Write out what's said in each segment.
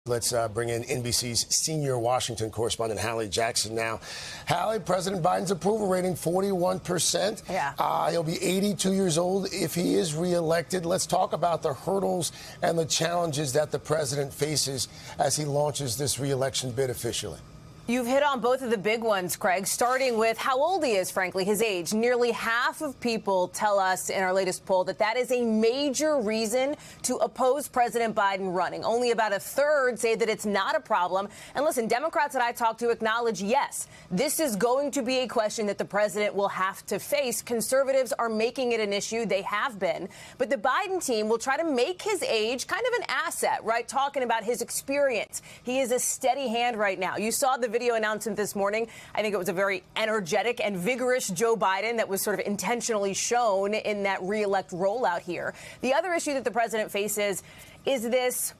Let's bring in NBC's senior Washington correspondent, Hallie Jackson now. Hallie, President Biden's approval rating, 41%. Yeah. He'll be 82 years old if he is reelected. Let's talk about the hurdles and the challenges that the president faces as he launches this reelection bid officially. You've hit on both of the big ones, Craig, starting with how old he is, frankly, his age. Nearly half of people tell us in our latest poll that is a major reason to oppose President Biden running. Only about a third say that it's not a problem. And listen, Democrats that I talk to acknowledge, yes, this is going to be a question that the president will have to face. Conservatives are making it an issue. They have been. But the Biden team will try to make his age kind of an asset, right? Talking about his experience. He is a steady hand right now. You saw the video announcement this morning. I think it was a very energetic and vigorous Joe Biden that was sort of intentionally shown in that reelect rollout here. The other issue that the president faces is this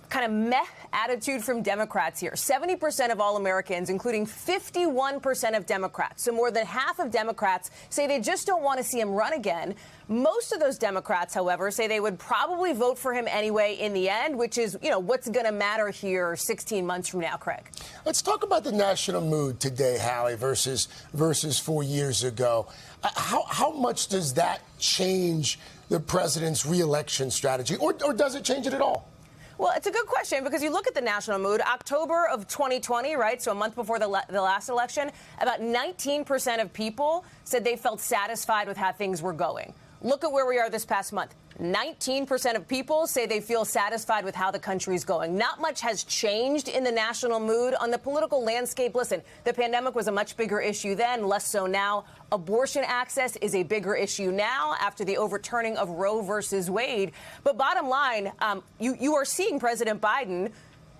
kind of meh attitude from Democrats here. 70% of all Americans, including 51% of Democrats, so more than half of Democrats, say they just don't want to see him run again. Most of those Democrats, however, say they would probably vote for him anyway in the end, which is, what's going to matter here 16 months from now, Craig. Let's talk about the national mood today, Hallie, versus 4 years ago. How much does that change the president's reelection strategy, or does it change it at all? Well, it's a good question because you look at the national mood. October of 2020, right, so a month before the last election, about 19% of people said they felt satisfied with how things were going. Look at where we are this past month. 19% of people say they feel satisfied with how the country's going. Not much has changed in the national mood. On the political landscape, listen, the pandemic was a much bigger issue then, less so now. Abortion access is a bigger issue now after the overturning of Roe versus Wade. But bottom line, you are seeing President Biden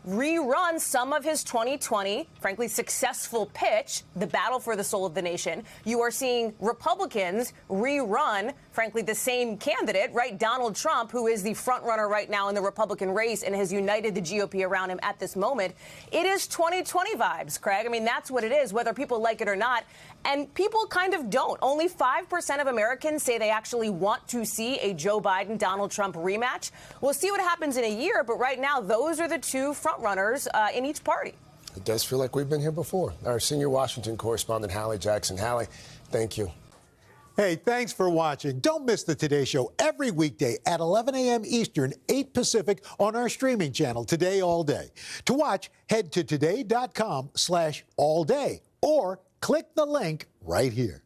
rerun some of his 2020, frankly, successful pitch, the battle for the soul of the nation. You are seeing Republicans rerun, frankly, the same candidate, right? Donald Trump, who is the front runner right now in the Republican race and has united the GOP around him at this moment. It is 2020 vibes, Craig. I mean, that's what it is, whether people like it or not. And people kind of don't. Only 5% of Americans say they actually want to see a Joe Biden-Donald Trump rematch. We'll see what happens in a year, but right now, those are the two front runners in each party. It does feel like we've been here before. Our senior Washington correspondent, Hallie Jackson. Hallie, thank you. Hey, thanks for watching. Don't miss the Today Show every weekday at 11 a.m. Eastern, 8 Pacific on our streaming channel, Today All Day. To watch, head to today.com/allday or click the link right here.